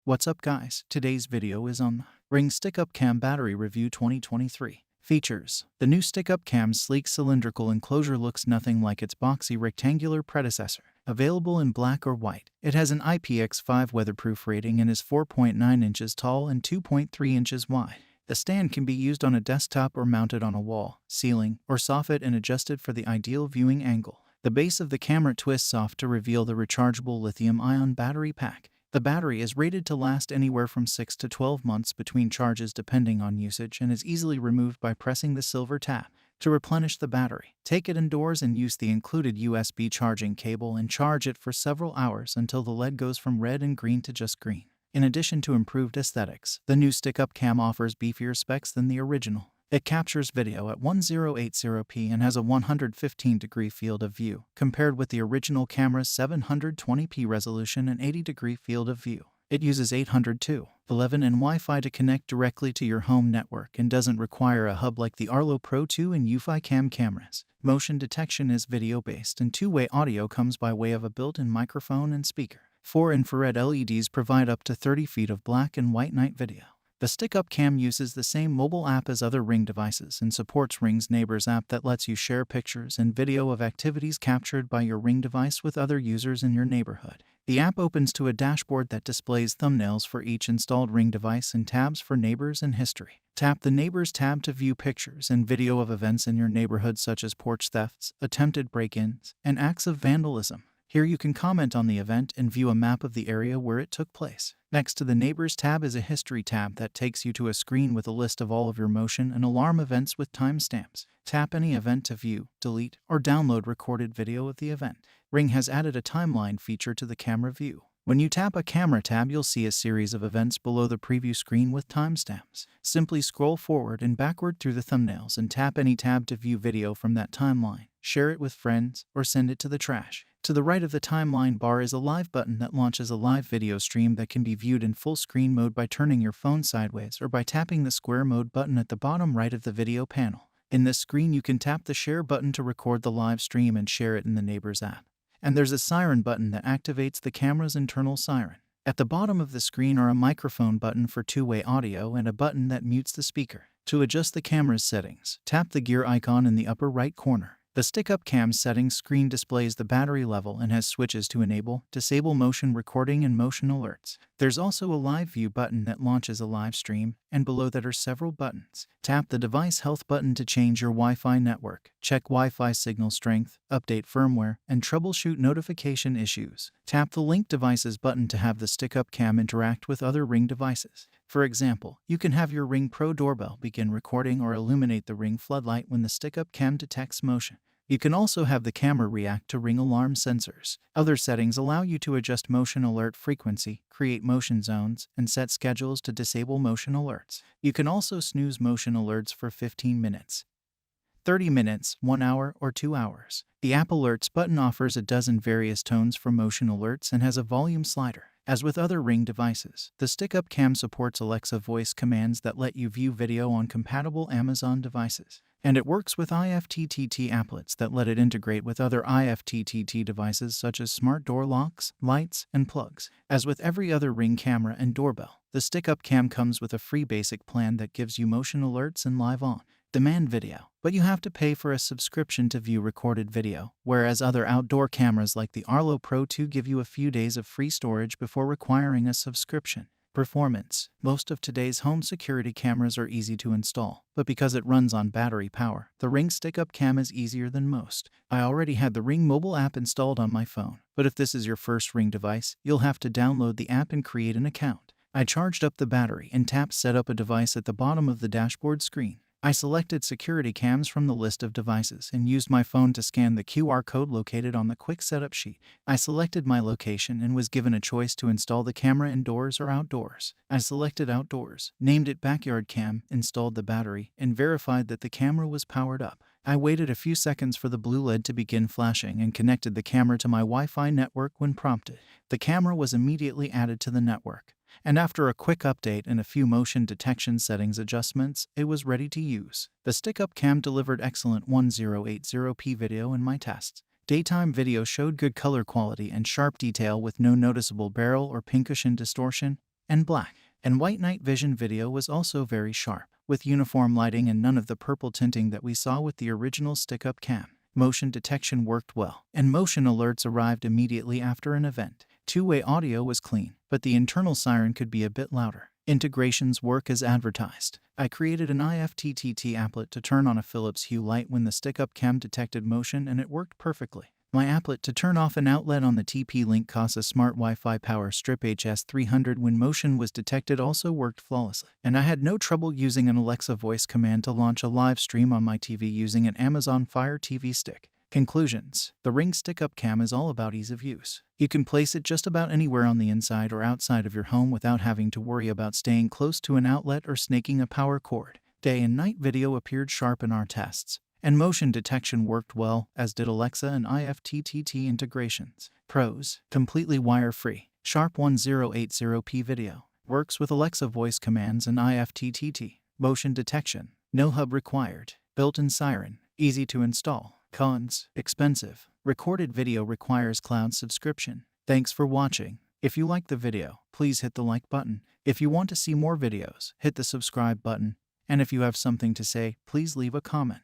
What's up guys, today's video is on the Ring Stick-Up Cam Battery Review 2023. Features: the new Stick-Up Cam's sleek cylindrical enclosure looks nothing like its boxy rectangular predecessor. Available in black or white, it has an IPX5 weatherproof rating and is 4.9 inches tall and 2.3 inches wide. The stand can be used on a desktop or mounted on a wall, ceiling, or soffit and adjusted for the ideal viewing angle. The base of the camera twists off to reveal the rechargeable lithium-ion battery pack. The battery is rated to last anywhere from 6 to 12 months between charges depending on usage and is easily removed by pressing the silver tab. To replenish the battery, take it indoors and use the included USB charging cable and charge it for several hours until the LED goes from red and green to just green. In addition to improved aesthetics, the new Stick-Up Cam offers beefier specs than the original. It captures video at 1080p and has a 115-degree field of view, compared with the original camera's 720p resolution and 80-degree field of view. It uses 802.11 and Wi-Fi to connect directly to your home network and doesn't require a hub like the Arlo Pro 2 and UFI Cam cameras. Motion detection is video-based and two-way audio comes by way of a built-in microphone and speaker. 4 infrared LEDs provide up to 30 feet of black and white night video. The Stick-Up Cam uses the same mobile app as other Ring devices and supports Ring's Neighbors app that lets you share pictures and video of activities captured by your Ring device with other users in your neighborhood. The app opens to a dashboard that displays thumbnails for each installed Ring device and tabs for neighbors and history. Tap the Neighbors tab to view pictures and video of events in your neighborhood such as porch thefts, attempted break-ins, and acts of vandalism. Here you can comment on the event and view a map of the area where it took place. Next to the Neighbors tab is a History tab that takes you to a screen with a list of all of your motion and alarm events with timestamps. Tap any event to view, delete, or download recorded video of the event. Ring has added a timeline feature to the camera view. When you tap a camera tab, you'll see a series of events below the preview screen with timestamps. Simply scroll forward and backward through the thumbnails and tap any tab to view video from that timeline. Share it with friends, or send it to the trash. To the right of the timeline bar is a live button that launches a live video stream that can be viewed in full screen mode by turning your phone sideways or by tapping the square mode button at the bottom right of the video panel. In this screen, you can tap the share button to record the live stream and share it in the Neighbors app. And there's a siren button that activates the camera's internal siren. At the bottom of the screen are a microphone button for two-way audio and a button that mutes the speaker. To adjust the camera's settings, tap the gear icon in the upper right corner. The Stick-Up Cam settings screen displays the battery level and has switches to enable, disable motion recording and motion alerts. There's also a live view button that launches a live stream, and below that are several buttons. Tap the device health button to change your Wi-Fi network, check Wi-Fi signal strength, update firmware, and troubleshoot notification issues. Tap the Link Devices button to have the Stick-Up Cam interact with other Ring devices. For example, you can have your Ring Pro doorbell begin recording or illuminate the Ring floodlight when the Stick-Up Cam detects motion. You can also have the camera react to Ring alarm sensors. Other settings allow you to adjust motion alert frequency, create motion zones, and set schedules to disable motion alerts. You can also snooze motion alerts for 15 minutes, 30 minutes, 1 hour, or 2 hours. The App Alerts button offers a dozen various tones for motion alerts and has a volume slider. As with other Ring devices, the Stick-Up Cam supports Alexa voice commands that let you view video on compatible Amazon devices. And it works with IFTTT applets that let it integrate with other IFTTT devices such as smart door locks, lights, and plugs. As with every other Ring camera and doorbell, the Stick-Up Cam comes with a free basic plan that gives you motion alerts and live on-demand video, but you have to pay for a subscription to view recorded video, whereas other outdoor cameras like the Arlo Pro 2 give you a few days of free storage before requiring a subscription. Performance. Most of today's home security cameras are easy to install, but because it runs on battery power, the Ring Stick-Up Cam is easier than most. I already had the Ring mobile app installed on my phone, but if this is your first Ring device, you'll have to download the app and create an account. I charged up the battery and tapped Set Up a Device at the bottom of the dashboard screen. I selected security cams from the list of devices and used my phone to scan the QR code located on the quick setup sheet. I selected my location and was given a choice to install the camera indoors or outdoors. I selected outdoors, named it Backyard Cam, installed the battery, and verified that the camera was powered up. I waited a few seconds for the blue LED to begin flashing and connected the camera to my Wi-Fi network when prompted. The camera was immediately added to the network. And after a quick update and a few motion detection settings adjustments, it was ready to use. The Stick-Up Cam delivered excellent 1080p video in my tests. Daytime video showed good color quality and sharp detail with no noticeable barrel or pincushion distortion, and black. And white night vision video was also very sharp, with uniform lighting and none of the purple tinting that we saw with the original stick-up cam. Motion detection worked well, and motion alerts arrived immediately after an event. Two-way audio was clean, but the internal siren could be a bit louder. Integrations work as advertised. I created an IFTTT applet to turn on a Philips Hue light when the stick-up cam detected motion, and it worked perfectly. My applet to turn off an outlet on the TP-Link CASA Smart Wi-Fi Power Strip HS300 when motion was detected also worked flawlessly. And I had no trouble using an Alexa voice command to launch a live stream on my TV using an Amazon Fire TV stick. Conclusions. The Ring Stick-Up Cam is all about ease of use. You can place it just about anywhere on the inside or outside of your home without having to worry about staying close to an outlet or snaking a power cord. Day and night video appeared sharp in our tests, and motion detection worked well, as did Alexa and IFTTT integrations. Pros. Completely wire-free. Sharp 1080p video. Works with Alexa voice commands and IFTTT. Motion detection. No hub required. Built-in siren. Easy to install. Cons. Expensive. Recorded video requires cloud subscription. Thanks for watching. If you liked the video, please hit the like button. If you want to see more videos, hit the subscribe button. And if you have something to say, please leave a comment.